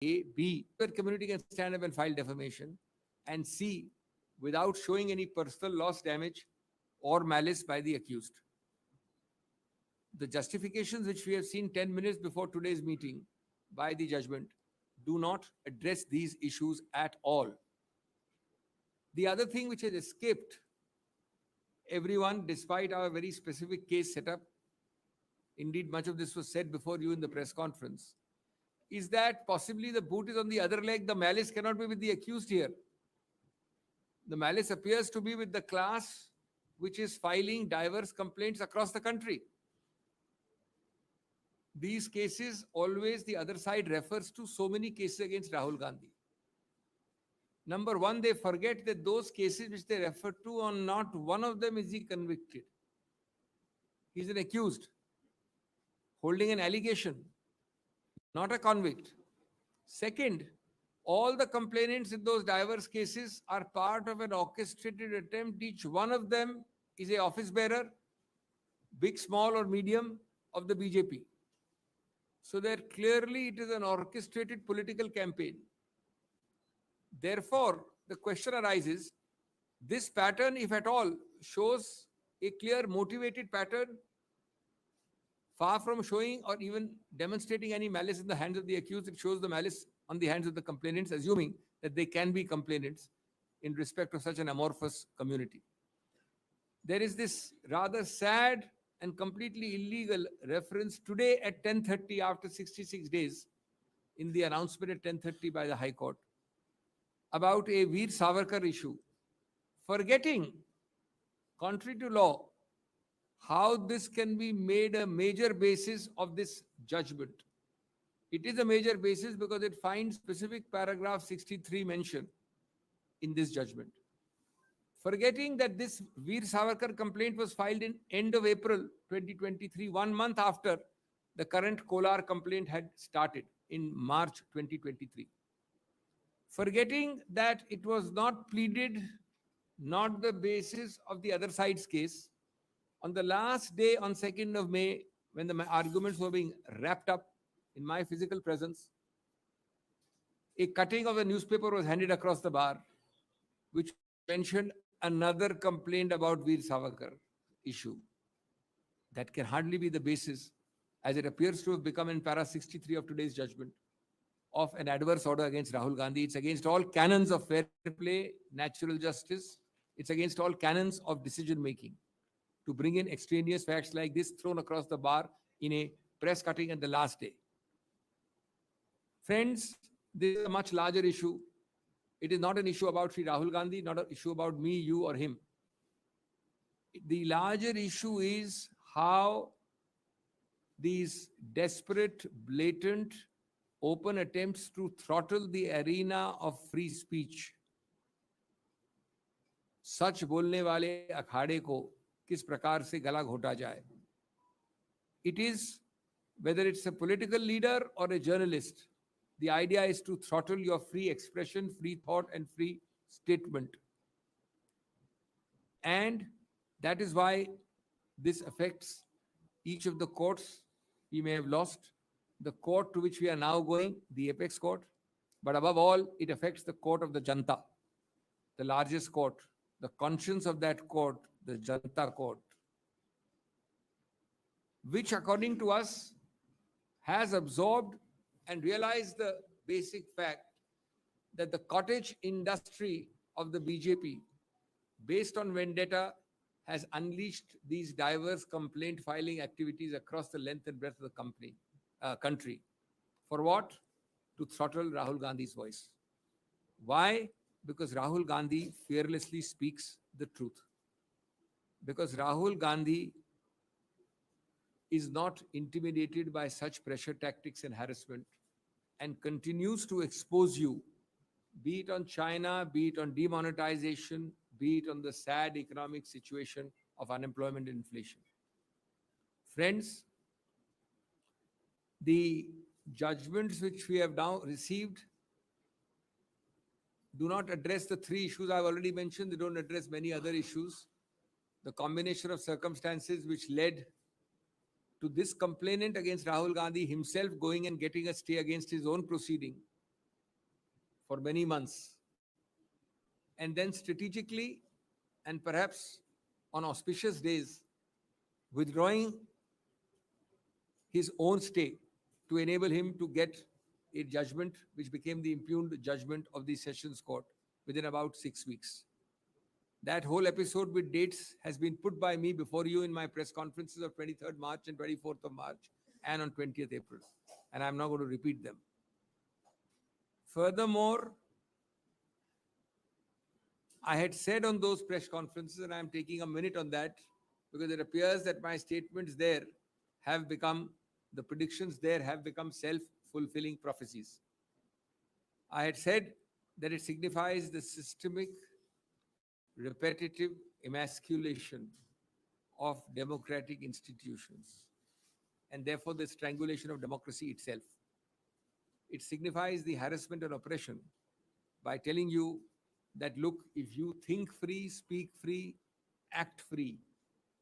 A. B. The community can stand up and file defamation. And C. Without showing any personal loss, damage, or malice by the accused. The justifications which we have seen 10 minutes before today's meeting by the judgment do not address these issues at all. The other thing which has escaped everyone, despite our very specific case setup, indeed, much of this was said before you in the press conference, is that possibly the boot is on the other leg. The malice cannot be with the accused here. The malice appears to be with the class which is filing diverse complaints across the country. These cases, always the other side refers to so many cases against Rahul Gandhi. Number one, they forget that those cases which they refer to, on not one of them is he convicted. He's an accused, holding an allegation, not a convict. Second, all the complainants in those diverse cases are part of an orchestrated attempt. Each one of them is an office bearer, big, small, or medium, of the BJP. So that clearly it is an orchestrated political campaign. Therefore, the question arises, this pattern, if at all, shows a clear motivated pattern, far from showing or even demonstrating any malice in the hands of the accused. It shows the malice on the hands of the complainants, assuming that they can be complainants in respect of such an amorphous community. There is this rather sad and completely illegal reference today at 10:30, after 66 days, in the announcement at 10:30 by the High Court, about a Veer Savarkar issue, forgetting, contrary to law, how this can be made a major basis of this judgment. It is a major basis because it finds specific paragraph 63 mention in this judgment. Forgetting that this Veer Savarkar complaint was filed in end of April 2023, 1 month after the current Kolar complaint had started in March 2023. Forgetting that it was not pleaded, not the basis of the other side's case. On the last day, on 2nd of May, when the arguments were being wrapped up in my physical presence, a cutting of a newspaper was handed across the bar, which mentioned another complaint about Veer Savarkar issue. That can hardly be the basis, as it appears to have become in para 63 of today's judgment, of an adverse order against Rahul Gandhi. It's against all canons of fair play, natural justice. It's against all canons of decision making to bring in extraneous facts like this thrown across the bar in a press cutting at the last day. Friends, this is a much larger issue. It is not an issue about Sri Rahul Gandhi, not an issue about me, you, or him. The larger issue is how these desperate, blatant, open attempts to throttle the arena of free speech, सच बोलने वाले अखाड़े को किस प्रकार से गला घोटा जाए. It is, whether it's a political leader or a journalist, the idea is to throttle your free expression, free thought, and free statement. And that is why this affects each of the courts we may have lost. The court to which we are now going, the apex court, but above all, it affects the court of the Janta, the largest court, the conscience of that court, the Janta court, which according to us has absorbed and realized the basic fact that the cottage industry of the BJP, based on vendetta, has unleashed these diverse complaint filing activities across the length and breadth of the country. For what? To throttle Rahul Gandhi's voice. Why? Because Rahul Gandhi fearlessly speaks the truth. Because Rahul Gandhi is not intimidated by such pressure tactics and harassment and continues to expose you, be it on China, be it on demonetization, be it on the sad economic situation of unemployment and inflation. Friends, the judgments which we have now received do not address the three issues I've already mentioned. They don't address many other issues. The combination of circumstances which led to this complainant against Rahul Gandhi himself going and getting a stay against his own proceeding for many months, and then strategically and perhaps on auspicious days withdrawing his own stay to enable him to get a judgment which became the impugned judgment of the Sessions Court within about 6 weeks. That whole episode with dates has been put by me before you in my press conferences of 23rd March and 24th of March and on 20th April. And I'm not going to repeat them. Furthermore, I had said on those press conferences, and I'm taking a minute on that, because it appears that my statements there have become, the predictions there have become self-fulfilling prophecies. I had said that it signifies the systemic, repetitive emasculation of democratic institutions, and therefore the strangulation of democracy itself. It signifies the harassment and oppression by telling you that, look, if you think free, speak free, act free,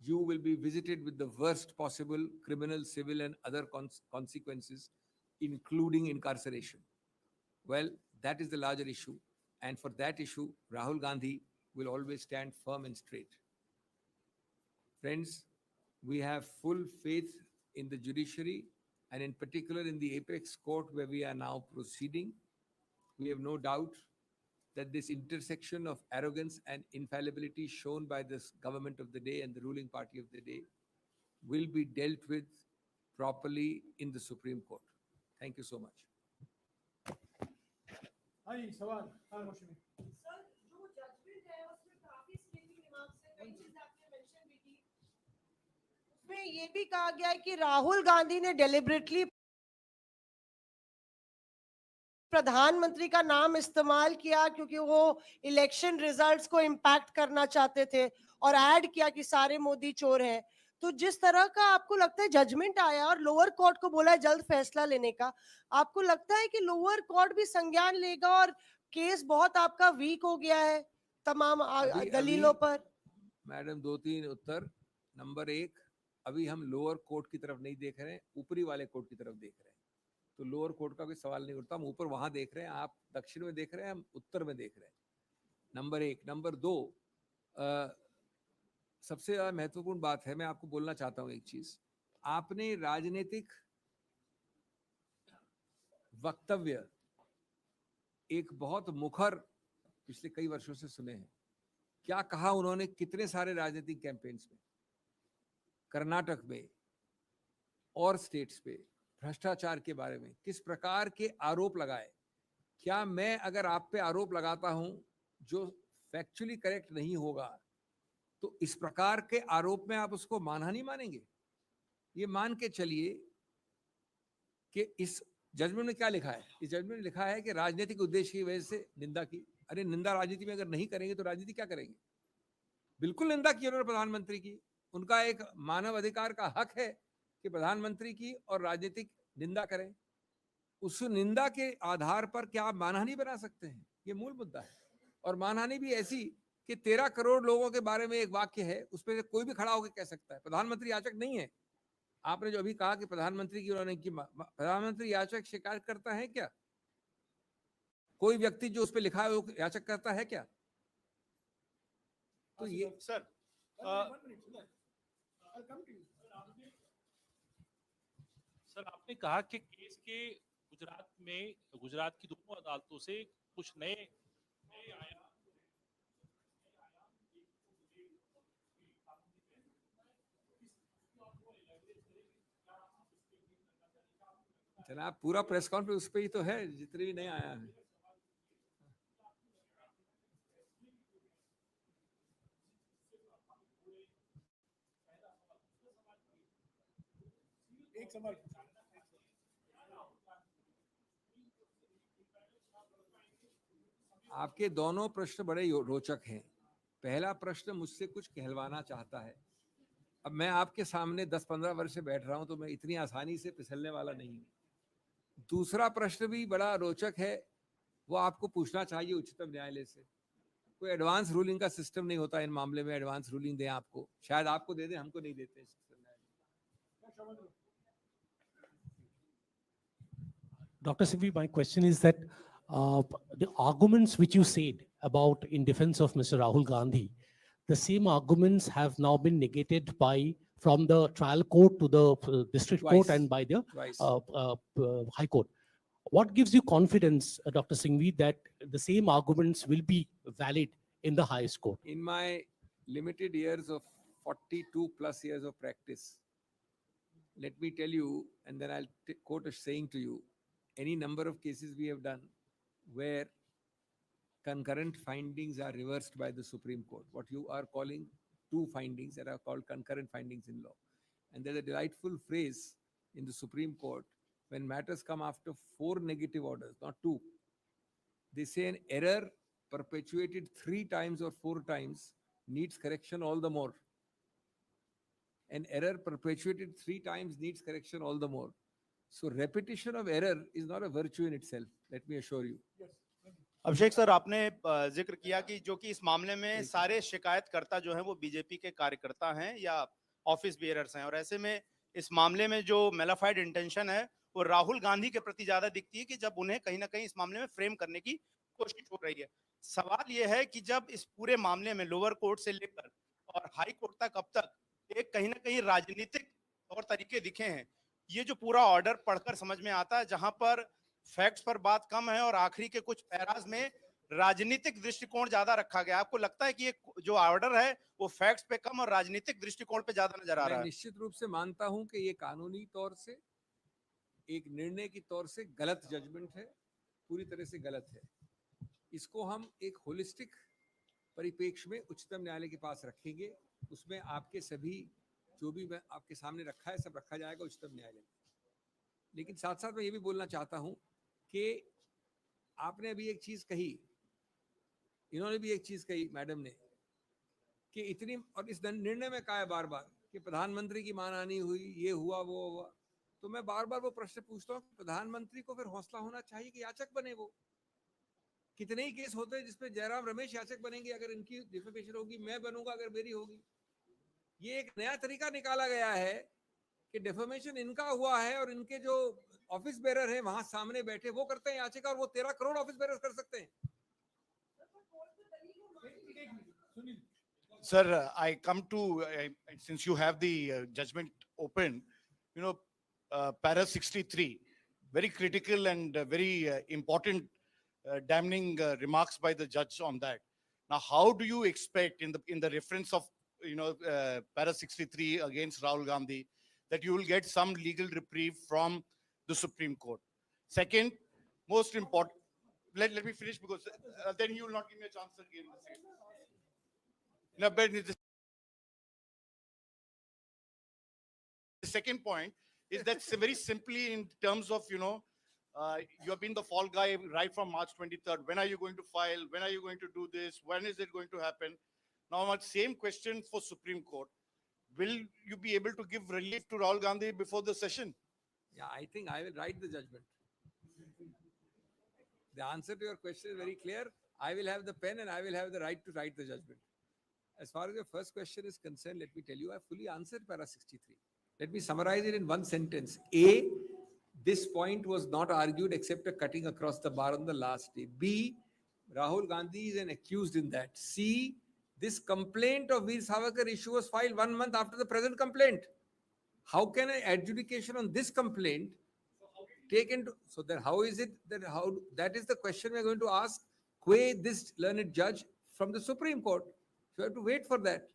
you will be visited with the worst possible criminal, civil, and other consequences, including incarceration. Well, that is the larger issue. And for that issue, Rahul Gandhi will always stand firm and straight. Friends, we have full faith in the judiciary, and in particular in the apex court where we are now proceeding. We have no doubt that this intersection of arrogance and infallibility shown by this government of the day and the ruling party of the day will be dealt with properly in the Supreme Court. Thank you so much. उसमें ये भी कहा गया है कि राहुल गांधी ने deliberately प्रधानमंत्री का नाम इस्तेमाल किया क्योंकि वो इलेक्शन रिजल्ट्स को इम्पैक्ट करना चाहते थे और ऐड किया कि सारे मोदी चोर हैं। तो जिस तरह का आपको लगता है जजमेंट आया और लोअर कोर्ट को बोला है जल्द फैसला लेने का, आपको लगता है कि लोअर कोर्ट भी संज्ञान लेगा और केस बहुत आपका वीक हो गया है तमाम दलीलों पर? मैडम, 2-3 उत्तर। नंबर 1, अभी हम लोअर कोर्ट की तरफ नहीं देख रहे हैं, ऊपरी वाले कोर्ट की तरफ देख रहे हैं। तो लोअर कोर्ट का कोई सवाल नहीं उठता। हम ऊपर वहां देख रहे हैं, आप दक्षिण में देख रहे हैं, हम उत्तर में देख रहे हैं। नंबर 1। नंबर 2, सबसे ज्यादा महत्वपूर्ण बात है, मैं आपको बोलना चाहता हूं एक चीज। आपने राजनीतिक वक्तव्य एक बहुत मुखर पिछले कई वर्षों से सुने हैं। क्या कहा उन्होंने कितने सारे राजनीतिक कैंपेन्स में, कर्नाटक में और स्टेट्स पे भ्रष्टाचार के बारे में किस प्रकार के आरोप लगाए। क्या मैं अगर आप पे आरोप लगाता हूं जो फैक्चुअली करेक्ट नहीं होगा, तो इस प्रकार के आरोप में आप उसको मानहानि मानेंगे? ये मान के चलिए कि इस जजमेंट में क्या लिखा है। इस जजमेंट में लिखा है कि राजनीतिक उद्देश्य की वजह से निंदा की। अरे निंदा राजनीति में अगर नहीं करेंगे तो राजनीति क्या करेंगे? बिल्कुल निंदा की उन्होंने प्रधानमंत्री की। उनका एक मानव अधिकार का हक है कि प्रधानमंत्री की और राजनीतिक निंदा करें। उस निंदा के आधार पर क्या आप मानहानि बना सकते हैं? ये मूल मुद्दा है। और मानहानि भी ऐसी कि 13 करोड़ लोगों के बारे में एक वाक्य है, उस पर कोई भी खड़ा होकर कह सकता है। प्रधानमंत्री याचक नहीं है। आपने जो अभी कहा कि प्रधानमंत्री की उन्होंने की, प्रधानमंत्री याचक शिकायत करता है क्या? कोई व्यक्ति जो उस पर लिखा है वो याचक करता है क्या? तो ये सर आपने कहा कि केस के गुजरात की दोनों अदालतों से कुछ नए आया। जनाब, पूरा प्रेस कॉन्फ्रेंस उस पर ही तो है, जितने भी नए आया है। एक सवाल। आपके दोनों प्रश्न बड़े रोचक हैं। पहला प्रश्न मुझसे कुछ कहलवाना चाहता है। अब मैं आपके सामने 10-15 वर्ष से बैठ रहा हूं, तो मैं इतनी आसानी से फिसलने वाला नहीं हूं। दूसरा प्रश्न भी बड़ा रोचक है, वो आपको पूछना चाहिए उच्चतम न्यायालय से। कोई एडवांस रूलिंग का सिस्टम नहीं होता इन मामले में। एडवांस रूलिंग दें आपको, शायद आपको दे दें, हमको नहीं देते। Dr. Singhvi, my question is that the arguments which you said about in defense of Mr. Rahul Gandhi, the same arguments have now been negated by from the trial court to the district court Twice. and by the Twice. High Court. What gives you confidence, Dr. Singhvi, that the same arguments will be valid in the highest court? In my limited years of 42 plus years of practice, let me tell you, and then I'll quote a saying to you, any number of cases we have done where concurrent findings are reversed by the Supreme Court, what you are calling two findings that are called concurrent findings in law. And there's a delightful phrase in the Supreme Court when matters come after 4 negative orders, not 2. They say an error perpetuated 3 times or 4 times needs correction all the more. An error perpetuated 3 times needs correction all the more. So repetition of error is not a virtue in itself, let me assure you. Abhishek sir, आपने जिक्र किया कि जो कि इस मामले में सारे शिकायतकर्ता जो हैं वो बीजेपी के कार्यकर्ता हैं या ऑफिस बेयरर्स हैं, और ऐसे में इस मामले में जो मेलाफाइड इंटेंशन है वो राहुल गांधी के प्रति ज्यादा दिखती है कि जब उन्हें कहीं ना कहीं इस मामले में फ्रेम करने की कोशिश हो रही है। सवाल ये है कि जब इस पूरे मामले में लोअर कोर्ट से लेकर और हाई कोर्ट तक अब तक एक कहीं ना कहीं राजनीतिक तौर तरीके दिखे हैं, ये जो पूरा ऑर्डर पढ़कर समझ में आता है जहां पर फैक्ट्स पर बात कम है और आखिरी के कुछ पैराज में राजनीतिक दृष्टिकोण ज्यादा रखा गया। आपको लगता है कि ये जो ऑर्डर है वो फैक्ट्स पे कम और राजनीतिक दृष्टिकोण पे ज्यादा नजर आ रहा मैं है? निश्चित रूप से मानता हूं कि ये कानूनी तौर से एक निर्णय की तौर से गलत जजमेंट है, पूरी तरह से गलत है। इसको हम एक होलिस्टिक परिप्रेक्ष्य में उच्चतम न्यायालय के पास रखेंगे, उसमें आपके सभी जो भी आपके सामने रखा है सब रखा जाएगा उच्चतम न्यायालय में। लेकिन साथ साथ मैं ये भी बोलना चाहता हूं कि आपने अभी एक चीज कही, इन्होंने भी एक चीज कही मैडम ने, कि इतनी, और इस निर्णय में कहा है बार बार कि प्रधानमंत्री की मानहानि हुई, ये हुआ वो हुआ। तो मैं बार बार वो प्रश्न पूछता हूँ, प्रधानमंत्री को फिर हौसला होना चाहिए कि याचक बने वो। कितने ही केस होते हैं जिसपे जयराम रमेश याचक बनेंगे अगर इनकी डिफेमेशन होगी, मैं बनूंगा अगर मेरी होगी। ये एक नया तरीका निकाला गया है कि डिफेमेशन इनका हुआ है और इनके जो ऑफिस बेरर हैं वहां सामने बैठे वो करते हैं याचिका, और वो 13 करोड़ ऑफिस बेरर कर सकते हैं। Sir, I come to, since you have the judgment open, you know, para 63, very critical and very important damning remarks by the judge on that. Now, how do you expect in the reference of, para 63 against Rahul Gandhi, that you will get some legal reprieve from the Supreme Court? Second, most important, let me finish because then you will not give me a chance again. Now, but the second point is that very simply in terms of, you have been the fall guy right from March 23rd. When are you going to file? When are you going to do this? When is it going to happen? Now, same question for Supreme Court. Will you be able to give relief to Rahul Gandhi before the session? Yeah, I think I will write the judgment. The answer to your question is very clear. I will have the pen and I will have the right to write the judgment. As far as your first question is concerned, let me tell you, I fully answered para 63. Let me summarize it in one sentence. A, this point was not argued except a cutting across the bar on the last day. B, Rahul Gandhi is an accused in that. C, this complaint of Veer Savarkar issue was filed 1 month after the present complaint. How can an adjudication on this complaint take into, so then how is it that that is the question we're going to ask this learned judge from the Supreme Court. So you have to wait for that.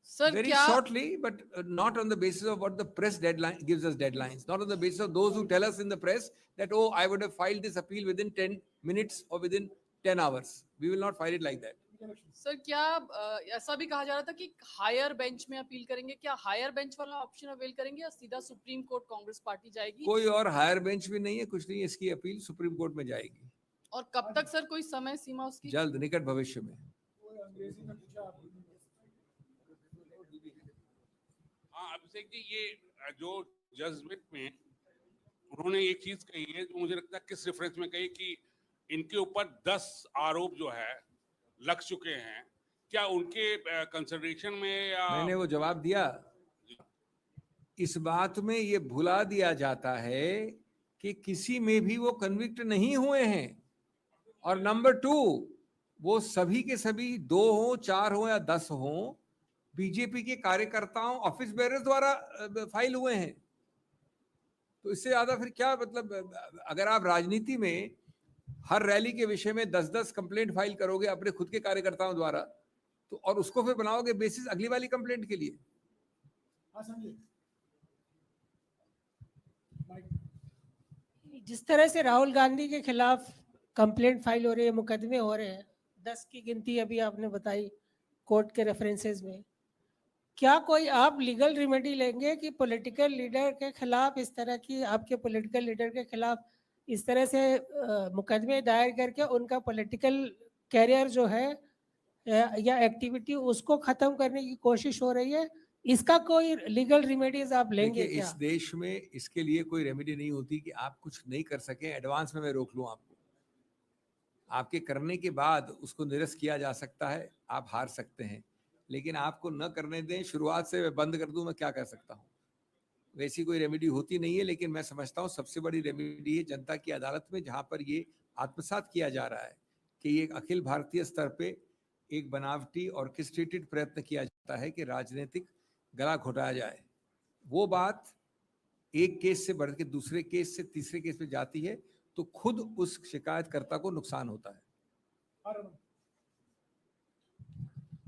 Sir, Very shortly, but not on the basis of what the press deadline gives us deadlines, not on the basis of those who tell us in the press that, oh, I would have filed this appeal within 10 minutes or within 10 hours. We will not file it like that. Sir क्या ऐसा भी कहा जा रहा था कि higher bench में appeal करेंगे, क्या हायर बेंच वाला ऑप्शन अवेल करेंगे या सीधा सुप्रीम कोर्ट कांग्रेस पार्टी जाएगी? कोई और हायर बेंच भी नहीं है, कुछ नहीं है, इसकी अपील सुप्रीम कोर्ट में जाएगी। और कब तक सर, कोई समय सीमा उसकी? जल्द, निकट भविष्य में। हाँ अभिषेक जी, ये जो जजमेंट में उन्होंने एक चीज कही है जो मुझे लगता है किस रेफरेंस में कही कि इनके ऊपर 10 आरोप जो है लग चुके हैं, क्या उनके कंसिडरेशन में या... मैंने वो जवाब दिया। इस बात में ये भुला दिया जाता है कि किसी में भी वो कन्विक्ट नहीं हुए हैं। और नंबर 2, वो सभी के सभी 2 हो, 4 हो या 10 हो, बीजेपी के कार्यकर्ताओं, ऑफिस बेयरर्स द्वारा फाइल हुए हैं। तो इससे ज्यादा फिर क्या मतलब, अगर आप राजनीति में हर रैली के विषय में 10-10 कंप्लेंट फाइल करोगे अपने खुद के कार्यकर्ताओं द्वारा, तो और उसको फिर बनाओगे बेसिस अगली वाली कंप्लेंट के लिए। जिस तरह से राहुल गांधी के खिलाफ कंप्लेंट फाइल हो रही है, मुकदमे हो रहे हैं, 10 की गिनती अभी आपने बताई कोर्ट के रेफरेंसेस में, क्या कोई आप लीगल रेमेडी लेंगे कि पॉलिटिकल लीडर के खिलाफ इस तरह की, आपके पॉलिटिकल लीडर के खिलाफ इस तरह से मुकदमे दायर करके उनका पॉलिटिकल कैरियर जो है या एक्टिविटी उसको खत्म करने की कोशिश हो रही है? इसका कोई लीगल रेमेडीज आप लेंगे देखिए, क्या? इस देश में इसके लिए कोई रेमेडी नहीं होती कि आप कुछ नहीं कर सके एडवांस में मैं रोक लूं आपको। आपके करने के बाद उसको निरस्त किया जा सकता है, आप हार सकते हैं, लेकिन आपको न करने दें, शुरुआत से मैं बंद कर दूं, मैं क्या कर सकता हूं? वैसी कोई रेमेडी होती नहीं है, लेकिन मैं समझता हूं सबसे बड़ी रेमेडी है जनता की अदालत में, जहां पर ये आत्मसात किया जा रहा है कि ये एक अखिल भारतीय स्तर पे एक बनावटी ऑर्केस्ट्रेटेड प्रयत्न किया जाता है कि राजनीतिक गला घोटाया जाए। वो बात एक केस से बढ़ के दूसरे केस से तीसरे केस में जाती है, तो खुद उस शिकायतकर्ता को नुकसान होता है।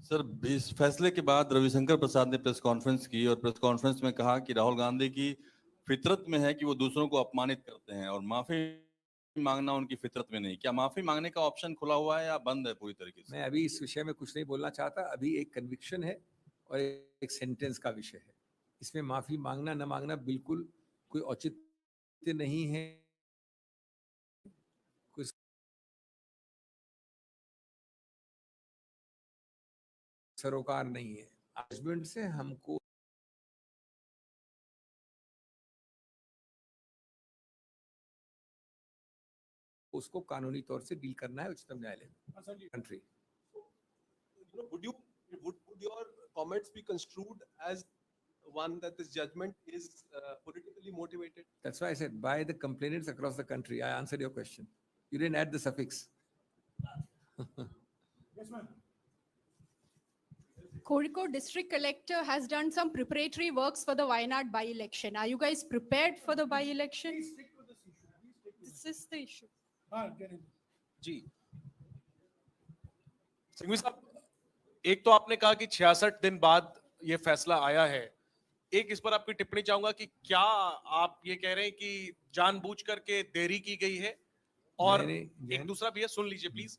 सर, इस फैसले के बाद रविशंकर प्रसाद ने प्रेस कॉन्फ्रेंस की और प्रेस कॉन्फ्रेंस में कहा कि राहुल गांधी की फितरत में है कि वो दूसरों को अपमानित करते हैं और माफी मांगना उनकी फितरत में नहीं। क्या माफी मांगने का ऑप्शन खुला हुआ है या बंद है पूरी तरीके से? मैं अभी इस विषय में कुछ नहीं बोलना चाहता। अभी एक कन्विक्शन है और एक सेंटेंस का विषय है। इसमें माफी मांगना न मांगना बिल्कुल कोई औचित्य नहीं है, कोई सरोकार नहीं है। जजमेंट से हमको उसको कानूनी तौर से डील करना है उच्चतम न्यायालय में। Country would your comments be construed as one that this judgment is politically motivated? That's why I said by the complainants across the country. I answered your question. You didn't add the suffix. Yes, ma'am. Kozhikode district collector has done some preparatory works for the Wayanad by-election. Are you guys prepared for the by-election? Please stick to this issue. This is the issue. जी, सिंघवी साहब, एक तो आपने कहा कि 66 दिन बाद ये फैसला आया है। एक इस पर आपकी टिप्पणी चाहूंगा कि क्या आप ये कह रहे हैं कि जानबूझ करके देरी की गई है? और एक दूसरा भी है, सुन लीजिए प्लीज।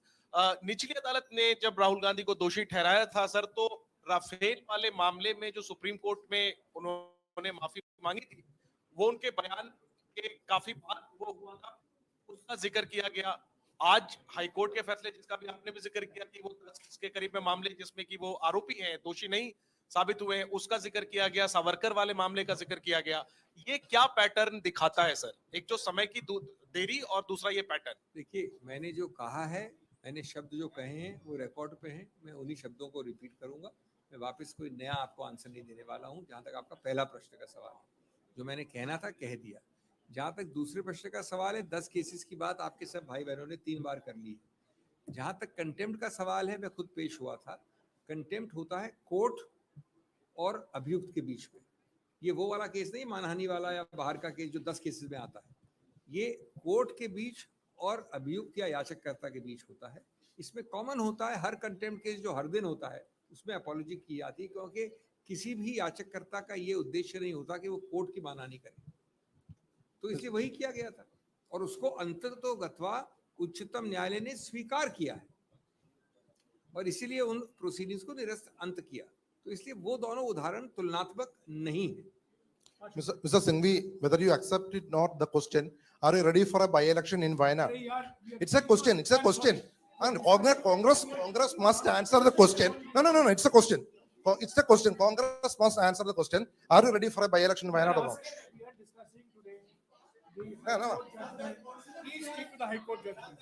निचली अदालत ने जब राहुल गांधी को दोषी ठहराया था सर, तो राफेल वाले मामले में जो सुप्रीम कोर्ट में उन्होंने माफी मांगी थी, वो उनके बयान के काफी बाद वो हुआ था, उसका जिक्र किया गया। आज हाईकोर्ट के फैसले, जिसका भी आपने भी जिक्र किया कि वो 10 के करीब में मामले जिसमें कि वो आरोपी हैं, दोषी नहीं साबित हुए हैं, उसका जिक्र किया गया। सावरकर वाले मामले का जिक्र किया गया। ये क्या पैटर्न दिखाता है सर? एक जो समय की देरी और दूसरा ये पैटर्न। देखिए, मैंने जो कहा है, मैंने शब्द जो कहे हैं वो रिकॉर्ड पे हैं, मैं उन्हीं शब्दों को रिपीट करूंगा। मैं वापस कोई नया आपको आंसर नहीं देने वाला हूं। जहां तक आपका पहला प्रश्न का सवाल है, जो मैंने कहना था कह दिया। जहां तक दूसरे प्रश्न का सवाल है, 10 केसेस की बात आपके सब भाई बहनों ने 3 बार कर ली है। जहां तक कंटेम्प्ट का सवाल है, मैं खुद पेश हुआ था। कंटेम्प्ट होता है कोर्ट और अभियुक्त के बीच में। ये वो वाला केस नहीं, मानहानि वाला या बाहर का केस जो 10 केसेस में आता है। ये कोर्ट के बीच और अभियुक्त या याचककर्ता के बीच होता है। इसमें कॉमन होता है, हर कंटेम्प्ट केस जो हर दिन होता है उसमें अपॉलॉजी की जाती है, क्योंकि किसी भी याचककर्ता का ये उद्देश्य नहीं होता कि वो कोर्ट की मानहानि करे। तो इसलिए वही किया गया था और उसको अंततोगत्वा उच्चतम न्यायालय ने स्वीकार किया है और इसीलिए उन प्रोसीडिंग्स को निरस्त अंत किया। तो इसलिए वो दोनों उदाहरण तुलनात्मक नहीं है। Mr. Singhvi, whether you accept it not the question, are you ready for a by-election in Wayanad? It's a question. It's a question. And Congress must answer the question. No. It's a question. It's the question. Congress must answer the question. Are you ready for a by-election in Wayanad or not? We are discussing today. No. Please stick to the High Court judgment.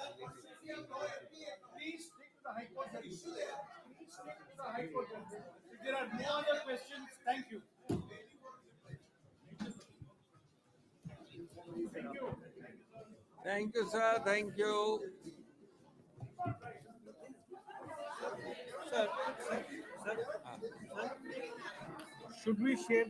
Please stick to the High Court judgment. Please stick to the High Court judgment. If there are no other questions, thank you. Thank you, sir. Thank you. Should we share